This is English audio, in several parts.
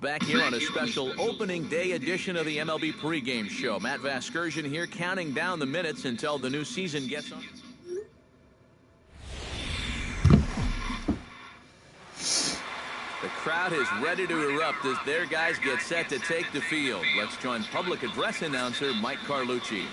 Back here on a special opening day edition of the MLB pregame show. Matt Vasgersian here counting down the minutes until the new season gets on. The crowd is ready to erupt as their guys get set to take the field. Let's join public address announcer Mike Carlucci.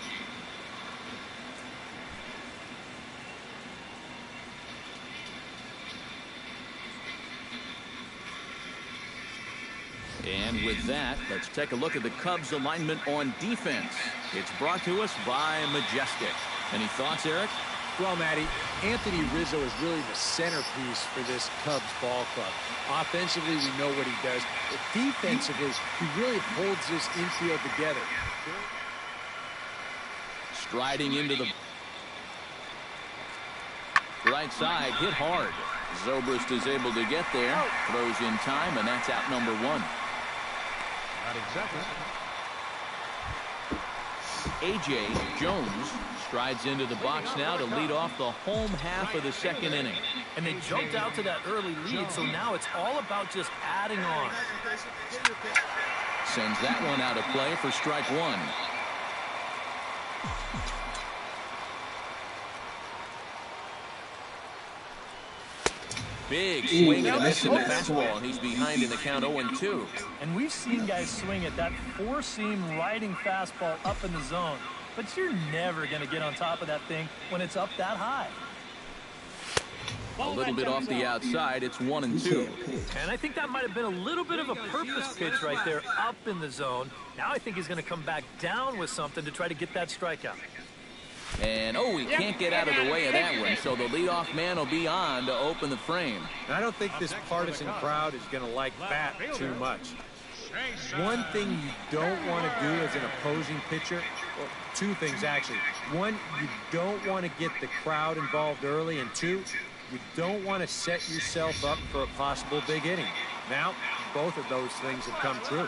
And with that, let's take a look at the Cubs alignment on defense. It's brought to us by Majestic. Any thoughts, Eric? Well, Matty, Anthony Rizzo is really the centerpiece for this Cubs ball club. Offensively, we know what he does. But defensively, he really holds this infield together. Striding into the right side, hit hard. Zobrist is able to get there, throws in time, and that's out number one. Not exactly. A.J. Jones strides into the box now to lead off the home half of the second inning. And they jumped out to that early lead, so now it's all about just adding on. Sends that one out of play for strike one. Big swing and a miss in the fastball, and he's behind in the count 0-2. And we've seen guys swing at that four-seam riding fastball up in the zone, but you're never going to get on top of that thing when it's up that high. A little bit off the outside, it's 1-2. And I think that might have been a little bit of a purpose pitch right there up in the zone. Now I think he's going to come back down with something to try to get that strikeout. And, he can't get out of the way of that one, so the leadoff man will be on to open the frame. And I don't think this partisan crowd is going to like that too much. One thing you don't want to do as an opposing pitcher, well, two things actually. One, you don't want to get the crowd involved early, and two, you don't want to set yourself up for a possible big inning. Now, both of those things have come true.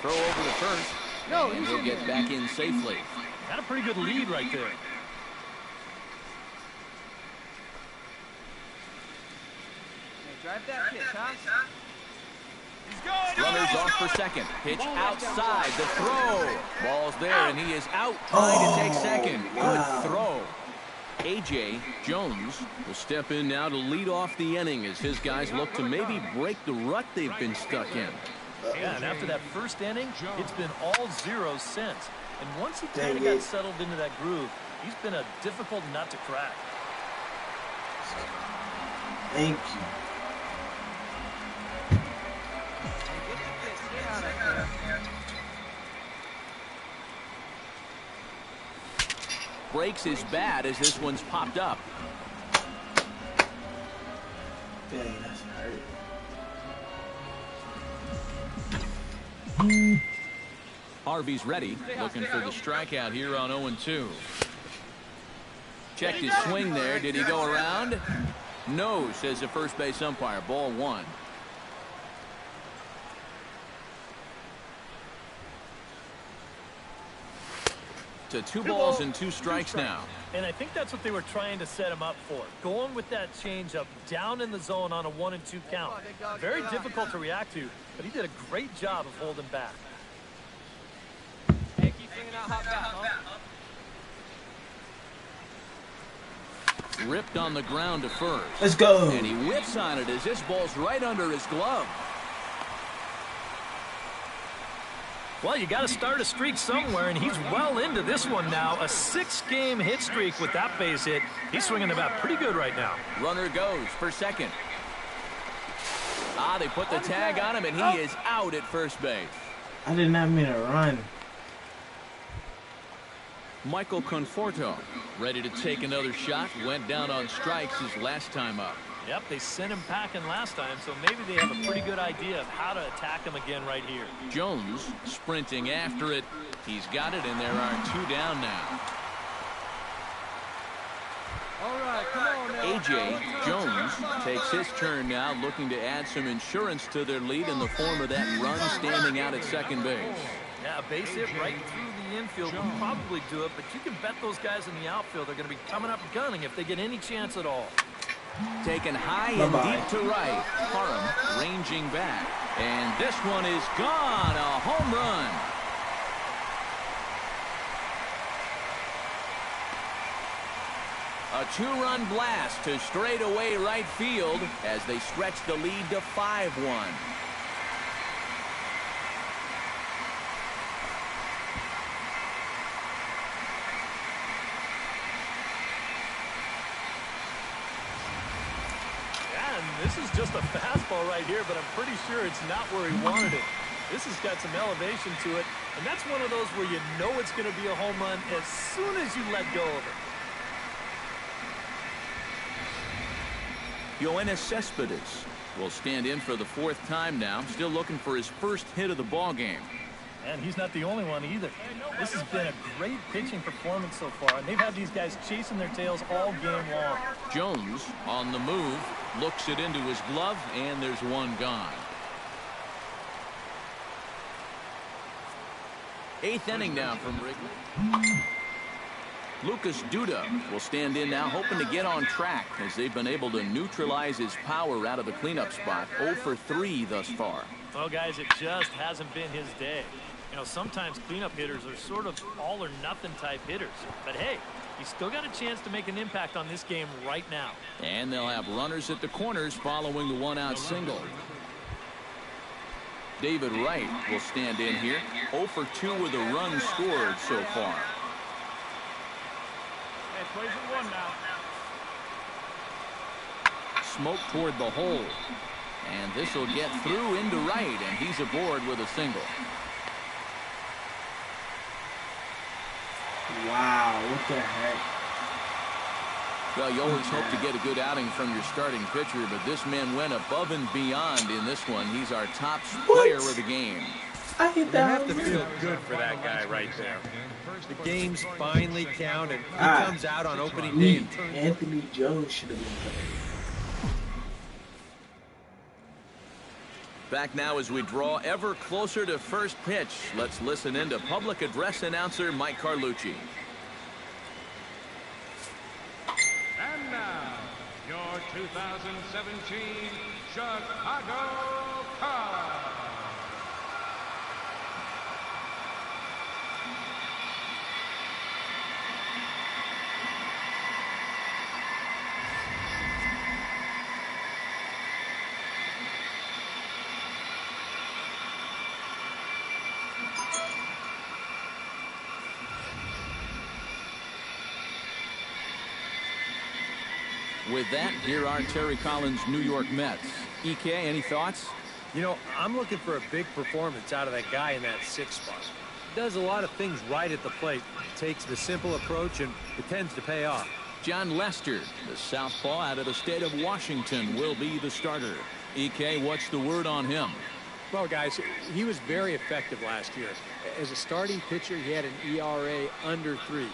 Throw over the first. And he'll get back in safely. Got a pretty good lead right there. Drive that pitch, huh? Runners off for second. Pitch outside. The throw. Ball's there, and he is out trying to take second. Good throw. A.J. Jones will step in now to lead off the inning as his guys look to maybe break the rut they've been stuck in. Yeah, and after that first inning, it's been all zeros since. And once he kind of got settled into that groove, he's been a difficult nut to crack. Thank you. Breaks his bat as this one's popped up. Dang, that's hurt. Harvey's ready, looking for the strikeout here on 0-2. Checked his swing there. Did he go around? No, says the first base umpire. Ball one. To 2 balls and 2 strikes now. And I think that's what they were trying to set him up for. Going with that changeup down in the zone on a 1-2 count. Very difficult to react to, but he did a great job of holding back. Hey, keep swinging out hot bat, huh? Ripped on the ground to first. Let's go. And he whips on it as this ball's right under his glove. Well, you got to start a streak somewhere, and he's well into this one now. A 6-game hit streak with that base hit. He's swinging the bat pretty good right now. Runner goes for second. They put the tag on him, and he is out at first base. I did not mean to run. Michael Conforto ready to take another shot. Went down on strikes his last time up. Yep, they sent him packing last time, so maybe they have a pretty good idea of how to attack him again right here. Jones sprinting after it. He's got it, and there are 2 down now. All right, come on now. A.J. Jones takes his turn now, looking to add some insurance to their lead in the form of that run standing out at second base. Yeah, a base hit right through the infield will probably do it, but you can bet those guys in the outfield are going to be coming up gunning if they get any chance at all. Taken high Bye-bye. and deep to right. Parham ranging back. And this one is gone. A home run. A two-run blast to straightaway right field as they stretch the lead to 5-1. This is just a fastball right here, but I'm pretty sure it's not where he wanted it. This has got some elevation to it, and that's one of those where you know it's going to be a home run as soon as you let go of it. Yoenis Cespedes will stand in for the 4th time now, still looking for his first hit of the ball game. And he's not the only one either. This has been a great pitching performance so far, and they've had these guys chasing their tails all game long. Jones on the move, looks it into his glove, and there's one gone. 8th inning now from Wrigley. Lucas Duda will stand in now, hoping to get on track as they've been able to neutralize his power out of the cleanup spot. 0 for 3 thus far. Well, guys, it just hasn't been his day. You know, sometimes cleanup hitters are sort of all or nothing type hitters. But hey, he's still got a chance to make an impact on this game right now. And they'll have runners at the corners following the one-out single. David Wright will stand in here. 0 for 2 with a run scored so far. Hey, plays at 1 now. Smoke toward the hole. And this will get through into right, and he's aboard with a single. Wow, what the heck? Well, you always hope to get a good outing from your starting pitcher, but this man went above and beyond in this one. He's our top player of the game. I hit You that. have to feel good for that guy right there. The games finally count, and he comes out on opening day and turns. Anthony Jones should have been better. Back now as we draw ever closer to first pitch. Let's listen in to public address announcer Mike Carlucci. And now, your 2017 Chicago Cubs. With that, here are Terry Collins' New York Mets. EK, any thoughts? You know, I'm looking for a big performance out of that guy in that 6th spot. Does a lot of things right at the plate. Takes the simple approach, and it tends to pay off. John Lester, the southpaw out of the state of Washington, will be the starter. EK, what's the word on him? Well, guys, he was very effective last year. As a starting pitcher, he had an ERA under 3.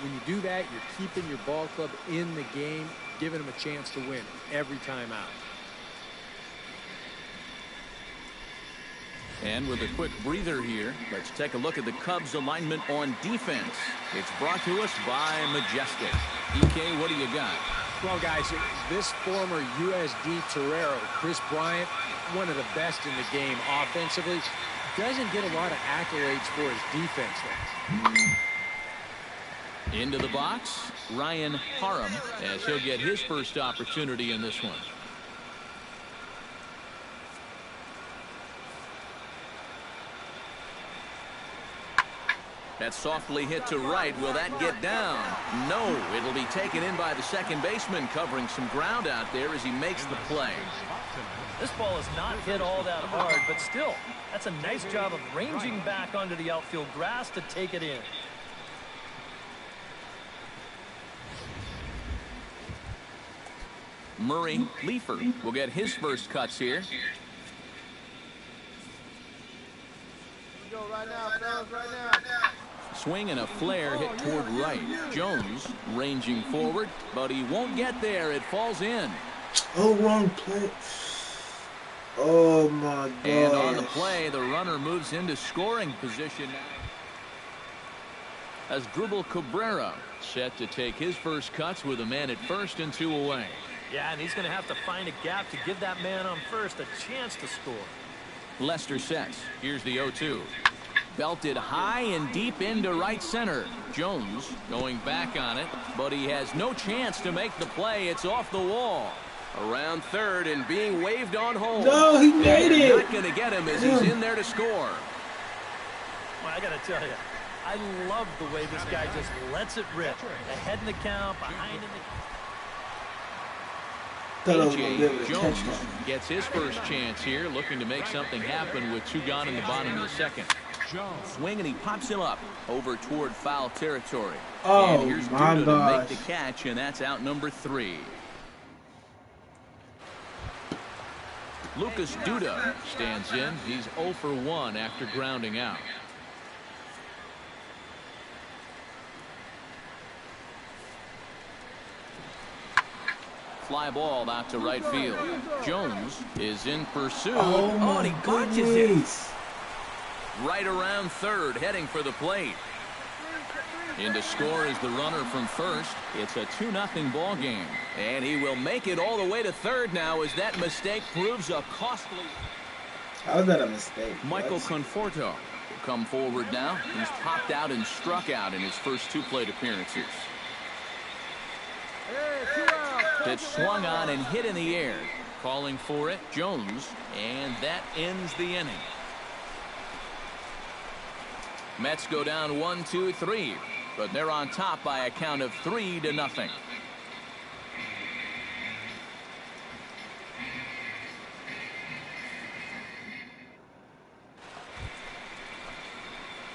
When you do that, you're keeping your ball club in the game, giving them a chance to win every time out. And with a quick breather here, let's take a look at the Cubs alignment on defense. It's brought to us by Majestic. EK, what do you got? Well, guys, this former USD Torero, Chris Bryant, one of the best in the game offensively, doesn't get a lot of accolades for his defense though. Into the box, Ryan Parham, as he'll get his first opportunity in this one. That's softly hit to right. Will that get down? No, it'll be taken in by the second baseman, covering some ground out there as he makes the play. This ball is not hit all that hard, but still, that's a nice job of ranging back onto the outfield grass to take it in. Murray Leefer will get his first cuts here. Go right now, fellas, right now. Swing and a flare hit toward right. Jones ranging forward, but he won't get there. It falls in. Oh, wrong play. Oh my God. And on the play, the runner moves into scoring position now. As Drupal Cabrera set to take his first cuts with a man at first and 2 away. Yeah, and he's going to have to find a gap to give that man on first a chance to score. Lester sets. Here's the 0-2. Belted high and deep into right center. Jones going back on it, but he has no chance to make the play. It's off the wall. Around third and being waved on home. No, he made it. Not going to get him as he's in there to score. Well, I got to tell you, I love the way this guy just lets it rip. Ahead in the count, behind in the... A.J. Jones gets his first chance here, looking to make something happen with 2 gone in the bottom of the second. Swing, and he pops him up over toward foul territory. Oh, and here's my Duda gosh. to make the catch, and that's out number 3. Lucas Duda stands in. He's 0 for 1 after grounding out. Fly ball out to right field. Jones is in pursuit. Oh, and my he catches it. goodness. Right around third, heading for the plate. In to score is the runner from first. It's a 2-0 ball game. And he will make it all the way to third now as that mistake proves a costly... How is that a mistake? Michael What? Conforto will come forward now. He's popped out and struck out in his first 2 plate appearances. Pitch swung on and hit in the air. Calling for it, Jones, and that ends the inning. Mets go down 1-2-3, but they're on top by a count of 3-0.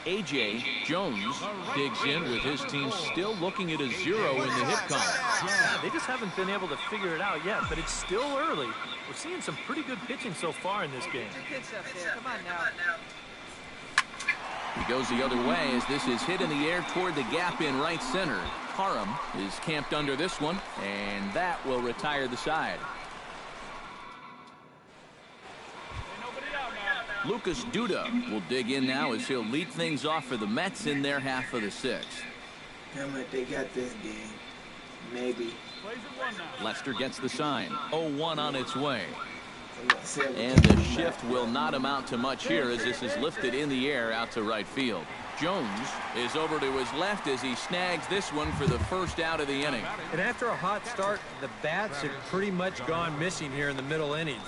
A.J. Jones digs in with his team still looking at a 0 in the hit column. Yeah, they just haven't been able to figure it out yet, but it's still early. We're seeing some pretty good pitching so far in this game. Come on now. He goes the other way as this is hit in the air toward the gap in right center. Parham is camped under this one, and that will retire the side. Lucas Duda will dig in now as he'll lead things off for the Mets in their half of the 6th. Damn it, they got this game. Maybe. Lester gets the sign. 0-1 on its way. And And the shift will not amount to much here as this is lifted in the air out to right field. Jones is over to his left as he snags this one for the first out of the inning. And after a hot start, the bats have pretty much gone missing here in the middle innings.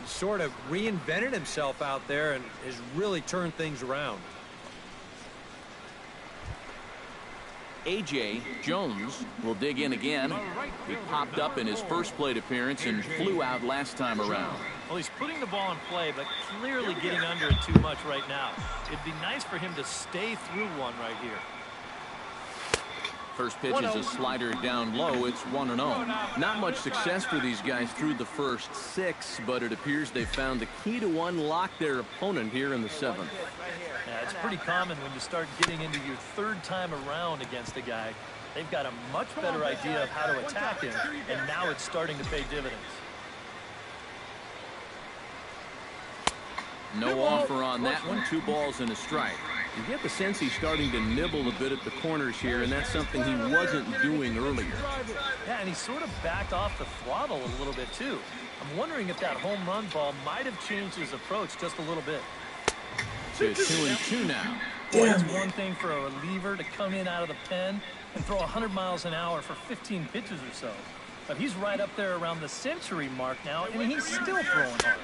He sort of reinvented himself out there and has really turned things around. A.J. Jones will dig in again. He popped up in his first plate appearance and flew out last time around. Well, he's putting the ball in play, but clearly getting under it too much right now. It'd be nice for him to stay through one right here. First pitch is a slider down low. It's 1-0. Not much success for these guys through the first 6, but it appears they found the key to unlock their opponent here in the 7th. Yeah, it's pretty common when you start getting into your 3rd time around against a guy. They've got a much better idea of how to attack him, and now it's starting to pay dividends. No offer on that one. 2 balls and a strike. You get the sense he's starting to nibble a bit at the corners here, and that's something he wasn't doing earlier. Yeah, and he sort of backed off the throttle a little bit, too. I'm wondering if that home run ball might have changed his approach just a little bit. So 2-2 now. Boy, it's one thing for a reliever to come in out of the pen and throw 100 miles an hour for 15 pitches or so. But he's right up there around the century mark now, and he's still throwing hard.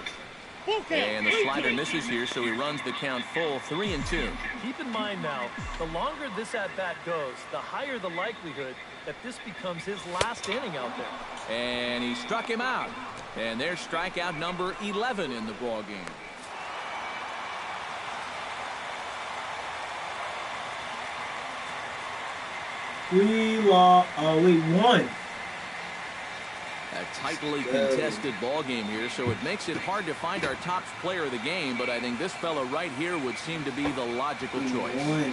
And the slider misses here, so he runs the count full, 3-2. Keep in mind now, the longer this at-bat goes, the higher the likelihood that this becomes his last inning out there. And he struck him out. And there's strikeout number 11 in the ball game. we won. A tightly contested ball game here, so it makes it hard to find our top player of the game, but I think this fella right here would seem to be the logical choice. Won.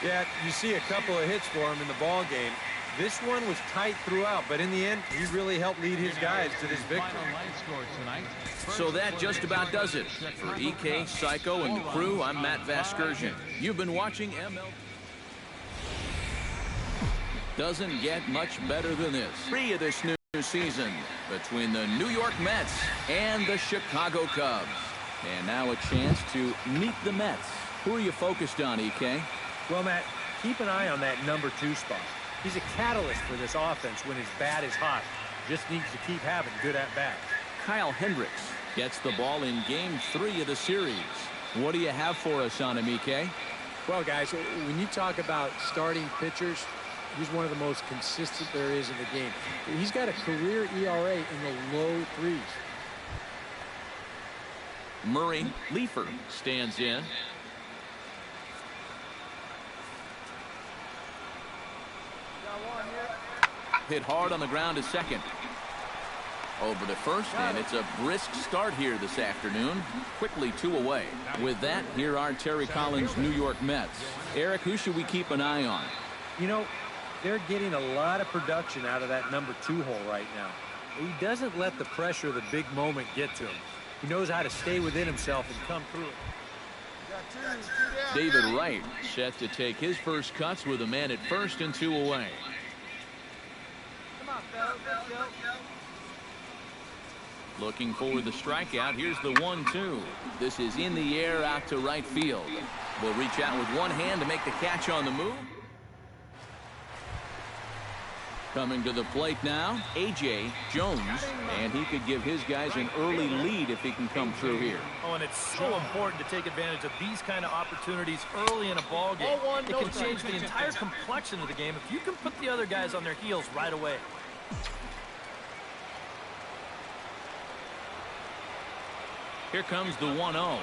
Yeah, you see a couple of hits for him in the ball game. This one was tight throughout, but in the end, he really helped lead his guys to this victory. So that just about does it. For EK, Psycho, and the crew, I'm Matt Vasgersian. You've been watching MLB. Doesn't get much better than this. 3 of this new Season between the New York Mets and the Chicago Cubs. And now a chance to meet the Mets. Who are you focused on, EK? Well, Matt, keep an eye on that #2 spot. He's a catalyst for this offense when his bat is hot. Just needs to keep having good at-bats. Kyle Hendricks gets the ball in Game 3 of the series. What do you have for us on him, EK? Well, guys, when you talk about starting pitchers, he's one of the most consistent there is in the game. He's got a career ERA in the low 3s. Murray Leefer stands in. Hit hard on the ground to second. Over to first, and it's a brisk start here this afternoon. Quickly 2 away. With that, here are Terry Collins' New York Mets. Eric, who should we keep an eye on? You know, they're getting a lot of production out of that #2 hole right now. He doesn't let the pressure of the big moment get to him. He knows how to stay within himself and come through it. David Wright set to take his first cuts with a man at first and 2 away. Come on, fellas, let's go. Looking for the strikeout. Here's the 1-2. This is in the air out to right field. Will reach out with one hand to make the catch on the move. Coming to the plate now, A.J. Jones, and he could give his guys an early lead if he can come through here. Oh, and it's so important to take advantage of these kind of opportunities early in a ball game. It can change the entire complexion of the game if you can put the other guys on their heels right away. Here comes the 1-0.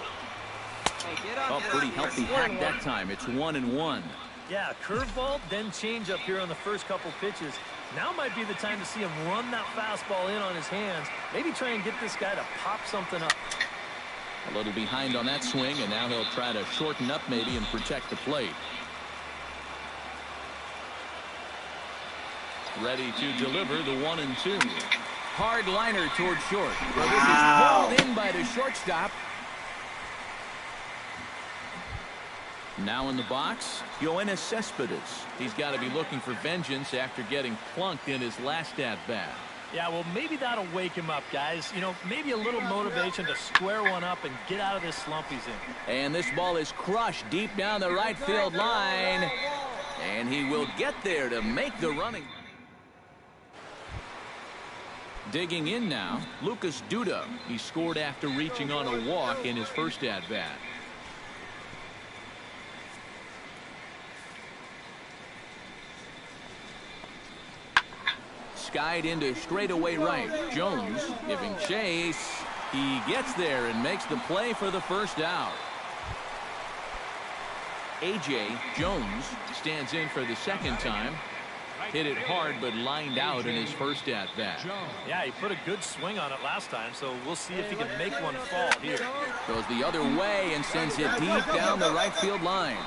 Hey, get on Oh, pretty healthy hack that time. It's 1-1. Yeah, curveball, then changeup here on the first couple pitches. Now might be the time to see him run that fastball in on his hands. Maybe try and get this guy to pop something up. A little behind on that swing, and now he'll try to shorten up maybe and protect the plate. Ready to deliver the 1-2. Hard liner toward short. Well, this is pulled in by the shortstop. Now in the box, Yoenis Cespedes. He's got to be looking for vengeance after getting plunked in his last at-bat. Yeah, well, maybe that'll wake him up, guys. You know, maybe a little motivation to square one up and get out of this slump he's in. And this ball is crushed deep down the right field line. And he will get there to make the running. Digging in now, Lucas Duda. He scored after reaching on a walk in his first at-bat. Skied into straightaway right. Jones giving chase. He gets there and makes the play for the first out. A.J. Jones stands in for the second time. Hit it hard, but lined out in his first at-bat. Yeah, he put a good swing on it last time, so we'll see if he can make one fall here. Goes the other way and sends it deep down the right field line.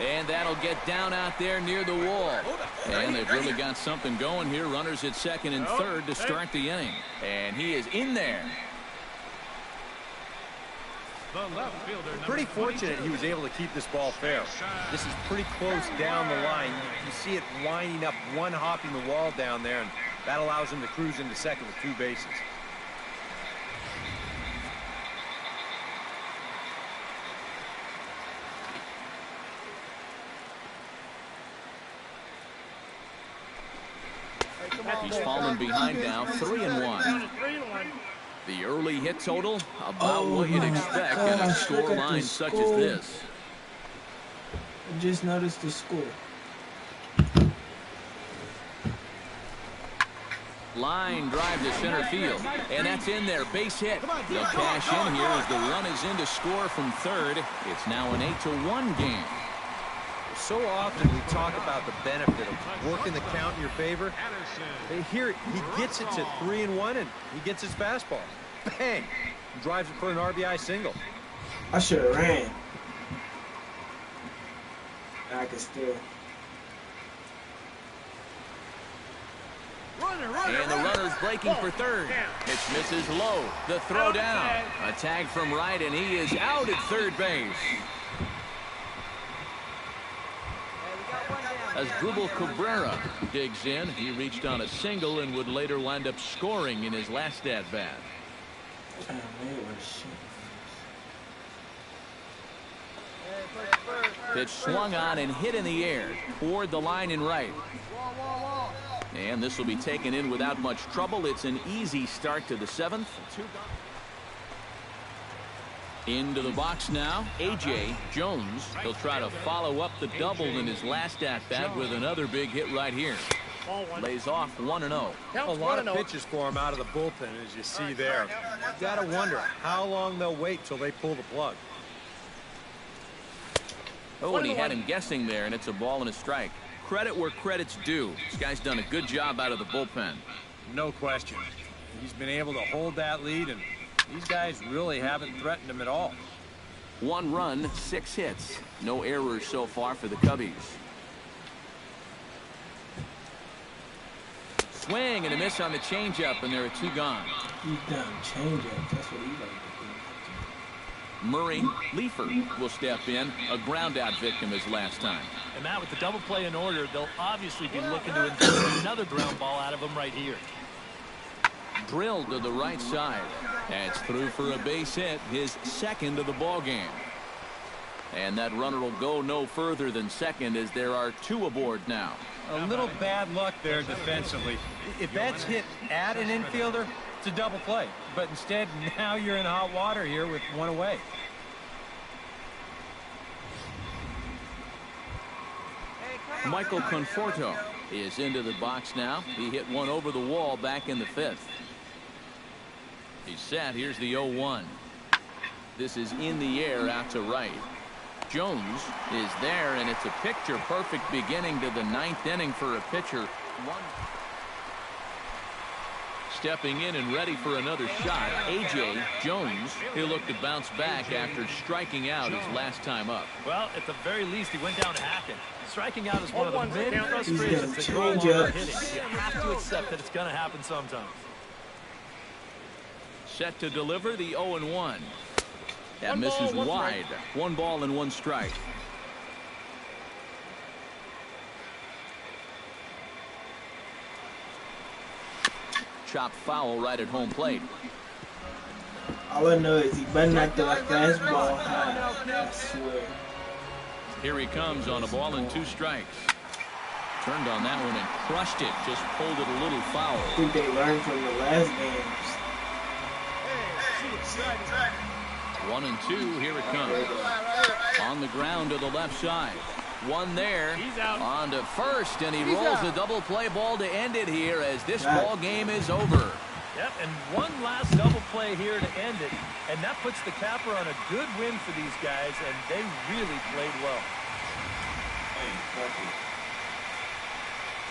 And that'll get down out there near the wall. And they've really got something going here. Runners at second and third to start the inning. And he is in there. Pretty fortunate he was able to keep this ball fair. This is pretty close down the line. You see it winding up, one hopping the wall down there, and that allows him to cruise into second with 2 bases. He's fallen behind now, 3-1. The early hit total, about what you'd expect in a score line such as this. I just noticed the score. Line drive to center field, and that's in there. Base hit. They'll cash in here as the run is in to score from third. It's now an 8-1 game. So often we talk about the benefit of working the count in your favor. Here he gets it to 3-1, and he gets his fastball. Bang! He drives it for an RBI single. I should have ran. I can still. And the runner's breaking for third. Pitch misses low. The throw down. A tag from right, and he is out at third base. A Asdrubal Cabrera digs in. He reached on a single and would later wind up scoring in his last at-bat. Pitch swung on and hit in the air toward the line in right. And this will be taken in without much trouble. It's an easy start to the 7th. Into the box now, A.J. Jones. He'll try to follow up the double in his last at-bat with another big hit right here. Lays off 1-0. A lot of pitches for him out of the bullpen, as you see there. You got to wonder how long they'll wait till they pull the plug. Oh, and he had him guessing there, and it's a ball and a strike. Credit where credit's due. This guy's done a good job out of the bullpen. No question. He's been able to hold that lead, and these guys really haven't threatened him at all. 1 run, 6 hits. No errors so far for the Cubbies. Swing and a miss on the changeup, and there are 2 gone. He's done changeup. That's what he like to do. Murray Leefer will step in, a ground out victim as last time. And Matt, with the double play in order, they'll obviously be looking to induce another ground ball out of him right here. Drilled to the right side. That's through for a base hit, his 2nd of the ball game. And that runner will go no further than second as there are 2 aboard now. A little bad luck there defensively. If that's hit at an infielder, it's a double play. But instead, now you're in hot water here with 1 away. Michael Conforto is into the box now. He hit one over the wall back in the 5th. He's set. Here's the 0-1. This is in the air out to right. Jones is there, and it's a picture-perfect beginning to the 9th inning for a pitcher. Stepping in and ready for another shot, A.J. Jones. He'll look to bounce back after striking out his last time up. Well, at the very least, he went down hacking. Striking out is one of the main frustrations that go along with hitting. You have to accept that it's going to happen sometimes. Set to deliver the 0-1. That misses wide. 1 ball and 1 strike. Chopped foul right at home plate. All I know is he better not throw a fastball high. I swear. Here he comes on a ball and 2 strikes. Turned on that one and crushed it. Just pulled it a little foul. I think they learned from the last games. 1 and 2. Here it comes. On the ground to the left side. 1 there. He's out. On to first, and he rolls a double play ball to end it here as this ball game is over. Yep, and 1 last double play here to end it, and that puts the capper on a good win for these guys, and they really played well.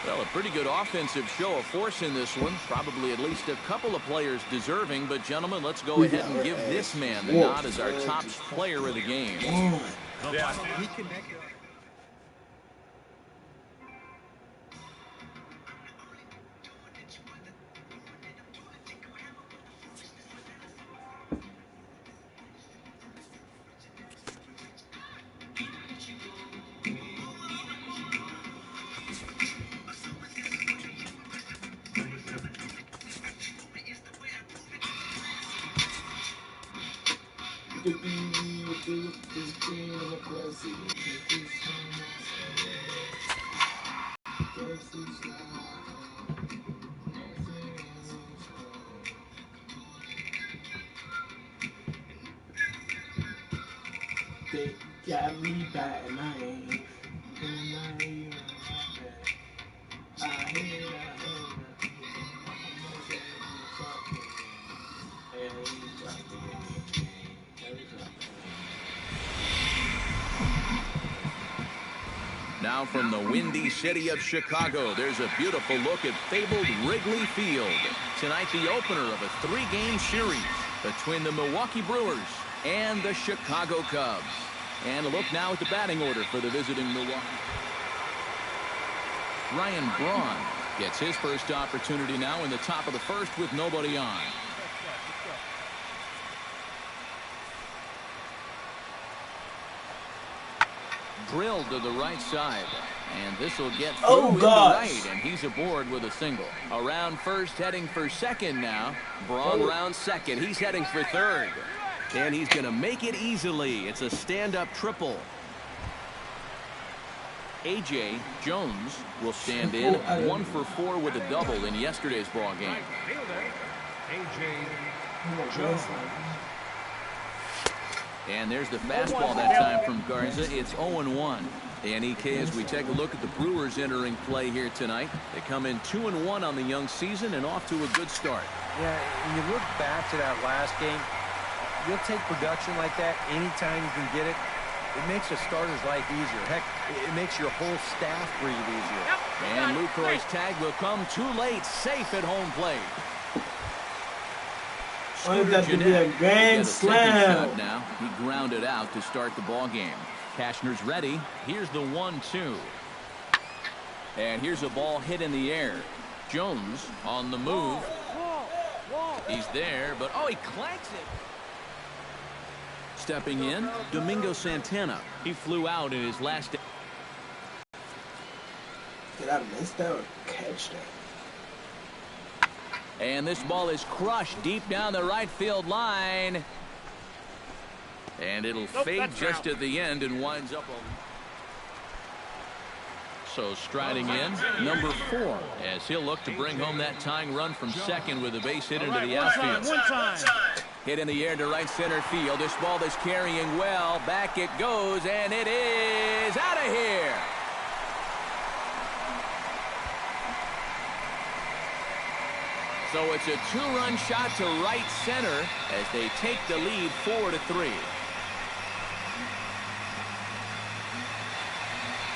Well, a pretty good offensive show of force in this one. Probably at least a couple of players deserving. But, gentlemen, let's go ahead and give this man the nod as our top player of the game. Yeah, he connected. They got me by name. Now from the windy city of Chicago, there's a beautiful look at fabled Wrigley Field. Tonight, the opener of a 3-game series between the Milwaukee Brewers and the Chicago Cubs. And a look now at the batting order for the visiting Milwaukee. Ryan Braun gets his first opportunity now in the top of the 1st with nobody on. drilled to the right side. And this will get through Oh, in the gosh. right, and he's aboard with a single. Around first, heading for second now. Braun round second. He's heading for third. And he's going to make it easily. It's a stand-up triple. A.J. Jones will stand in 1 for 4 with a double in yesterday's ball game. A.J. Jones. And there's the fastball that time from Garza. It's 0-1. And EK, as we take a look at the Brewers entering play here tonight, they come in 2-1 on the young season and off to a good start. Yeah, when you look back to that last game, you'll take production like that anytime you can get it. It makes a starter's life easier. Heck, it makes your whole staff breathe easier. And Lucroy's tag will come too late, safe at home plate. Only got to be a grand slam. Now he grounded out to start the ball game. Cashner's ready. Here's the 1-2. And here's a ball hit in the air. Jones on the move. He's there, but oh, he clanks it. Stepping in, Domingo Santana. He flew out in his last. Did I miss that or catch that? And this ball is crushed deep down the right field line. And it'll fade just at the end and winds up. So striding in, number 4, as he'll look to bring home that tying run from second with a base hit into the outfield. Hit in the air to right center field. This ball is carrying well. Back it goes, and it is out of here. So it's a 2-run shot to right center as they take the lead 4-3.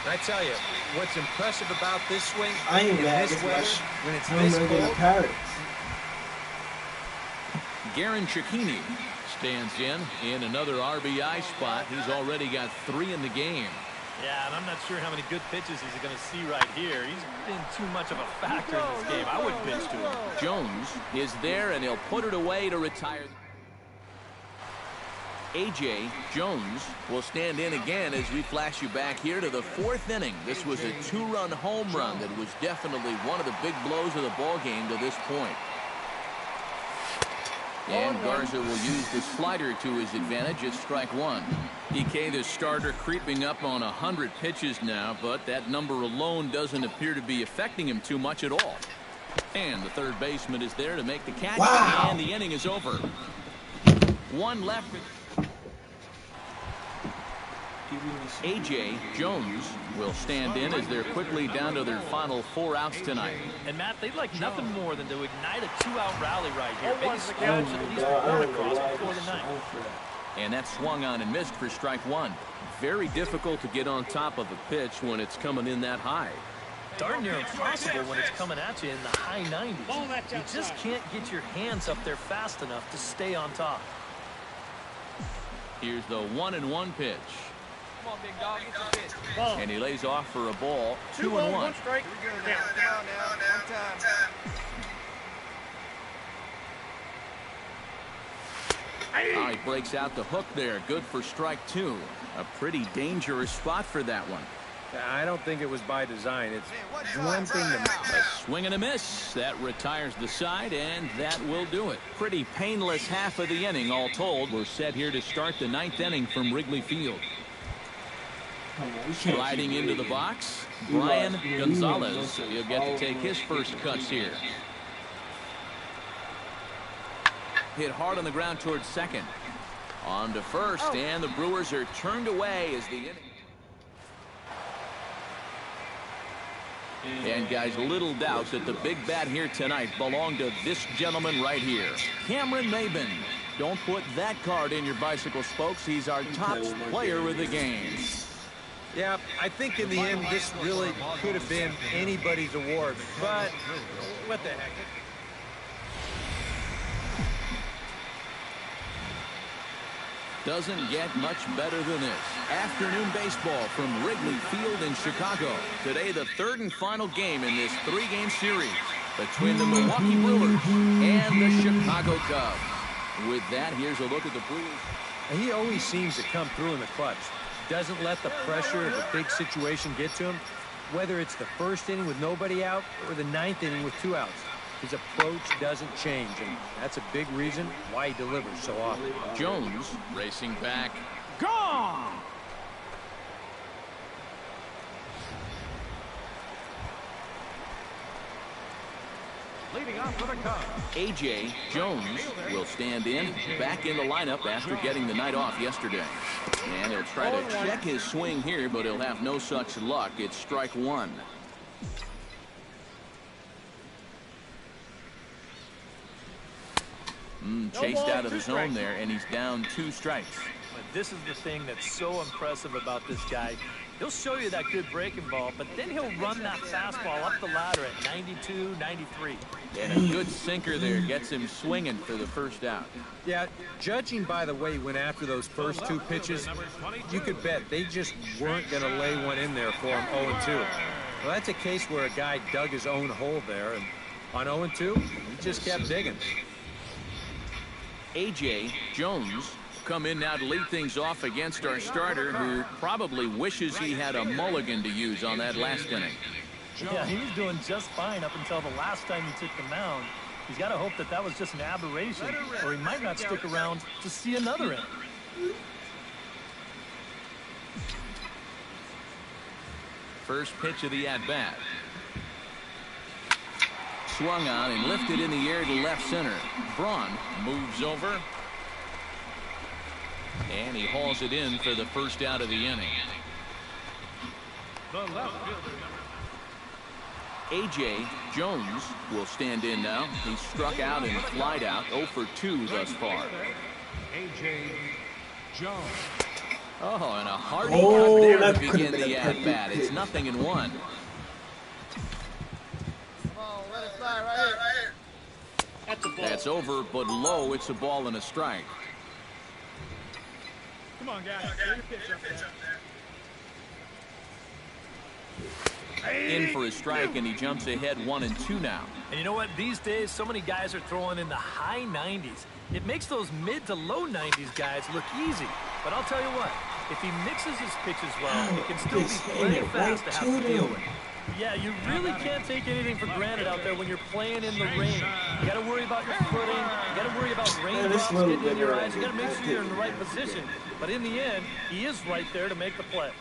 I tell you, what's impressive about this swing, I ain't mad this as weather, much. when it's I'm this gonna get the cold, Pirates. Garen Cecchini stands in another RBI spot. He's already got 3 in the game. Yeah, and I'm not sure how many good pitches he's going to see right here. He's been too much of a factor in this game. I wouldn't pitch to him. Jones is there, and he'll put it away to retire. A.J. Jones will stand in again as we flash you back here to the 4th inning. This was a 2-run home run that was definitely one of the big blows of the ball game to this point. And Garza will use the slider to his advantage at strike 1. EK, the starter, creeping up on 100 pitches now, but that number alone doesn't appear to be affecting him too much at all. And the third baseman is there to make the catch, and the inning is over. 1 left. A.J. Jones will stand in as they're quickly down to their final 4 outs tonight. And Matt, they'd like nothing more than to ignite a 2-out rally right here. Maybe scratch at least 1 across before the ninth. And that swung on and missed for strike 1. Very difficult to get on top of a pitch when it's coming in that high. Darn near impossible when it's coming at you in the high 90s. You just can't get your hands up there fast enough to stay on top. Here's the 1-1 pitch. Come on, big dog, get the pitch. And he lays off for a ball. 2-1. One strike. Come on now, one time. He breaks out the hook there. Good for strike 2. A pretty dangerous spot for that one. I don't think it was by design. It's one thing to A swing and a miss. That retires the side, and that will do it. Pretty painless half of the inning, all told. We're set here to start the 9th inning from Wrigley Field. Sliding into the box, Brian Gonzalez. He'll get to take his first cuts here. Hit hard on the ground towards second. On to first, and the Brewers are turned away as the inning. And guys, little doubt that the big bat here tonight belonged to this gentleman right here, Cameron Maybin. Don't put that card in your bicycle spokes. He's our top player of the game. Yeah, I think in the end this really could have been anybody's award, but what the heck. Doesn't get much better than this. Afternoon baseball from Wrigley Field in Chicago. Today, the 3rd and final game in this 3-game series between the Milwaukee Brewers and the Chicago Cubs. With that, here's a look at the Brewers. He always seems to come through in the clutch. doesn't let the pressure of a big situation get to him, whether it's the first inning with nobody out or the ninth inning with 2 outs. His approach doesn't change, and that's a big reason why he delivers so often. Jones racing back. Gone! Leading off for the Cubs, A.J. Jones will stand in, back in the lineup after getting the night off yesterday. And he'll try to check his swing here, but he'll have no such luck. It's strike 1. Chased out of the zone there, and he's down 2 strikes. But this is the thing that's so impressive about this guy. He'll show you that good breaking ball, but then he'll run that fastball up the ladder at 92, 93. And a good sinker there gets him swinging for the first out. Yeah, judging by the way he went after those first 2 pitches, you could bet they just weren't going to lay one in there for him 0-2. Well, that's a case where a guy dug his own hole there, and on 0-2, he just kept digging. A.J. Jones come in now to lead things off against our starter, who probably wishes he had a mulligan to use on that last inning. Yeah, he was doing just fine up until the last time he took the mound. He's got to hope that that was just an aberration, or he might not stick around to see another inning. First pitch of the at-bat. Swung on and lifted in the air to left center. Braun moves over, and he hauls it in for the first out of the inning. the left fielder. A.J. Jones will stand in now. He's struck out and flied out, 0 for 2 thus far. A.J. Jones. Oh, and a hearty Oh, cut there that to could've begin been a the perfect at-bat. It's pitch. 0-1. That's over, but low. It's a ball and a strike. Come on, guys. Get your pitch up there. In for a strike, and he jumps ahead 1-2 now. And you know what? These days, so many guys are throwing in the high 90s. It makes those mid to low 90s guys look easy. But I'll tell you what, if he mixes his pitches well, he can still be plenty fast to have to deal with. Yeah, you really can't take anything for granted out there when you're playing in the rain. You got to worry about your footing. You got to worry about raindrops getting in your eyes. You got to make sure you're in the right position. But in the end, he is right there to make the play.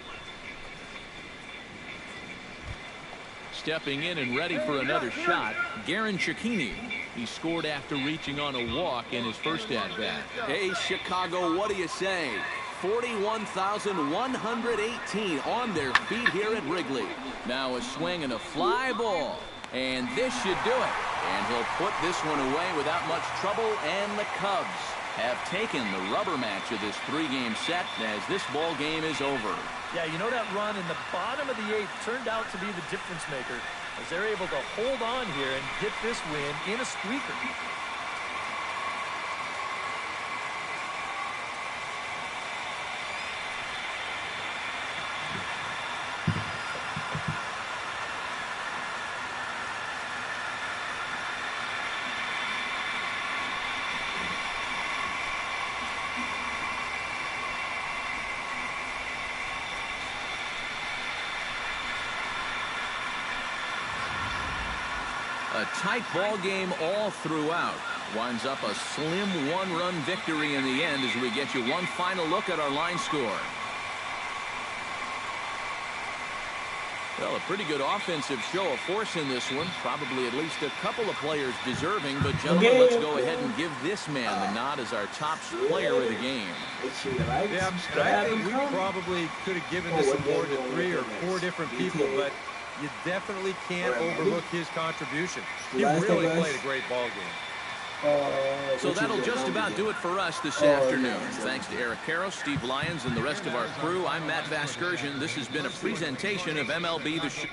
Stepping in and ready for another shot, Garen Cecchini. He scored after reaching on a walk in his first at-bat. Hey, Chicago, what do you say? 41,118 on their feet here at Wrigley. Now a swing and a fly ball, and this should do it. And he'll put this one away without much trouble, and the Cubs have taken the rubber match of this 3-game set as this ball game is over. Yeah, you know that run in the bottom of the 8th turned out to be the difference maker as they're able to hold on here and get this win in a squeaker. A tight ball game all throughout. Winds up a slim 1-run victory in the end as we get you one final look at our line score. Well, a pretty good offensive show of force in this one. Probably at least a couple of players deserving. But, gentlemen, let's go ahead and give this man the nod as our top player of the game. Yeah, I think we probably could have given this award to 3 or 4 different people, but you definitely can't overlook his contribution. He really played a great ball game. So that'll just about do it for us this afternoon. Thanks to Eric Karros, Steve Lyons, and the rest of our crew. I'm Matt Vasgersian. This has been a presentation of MLB The Show.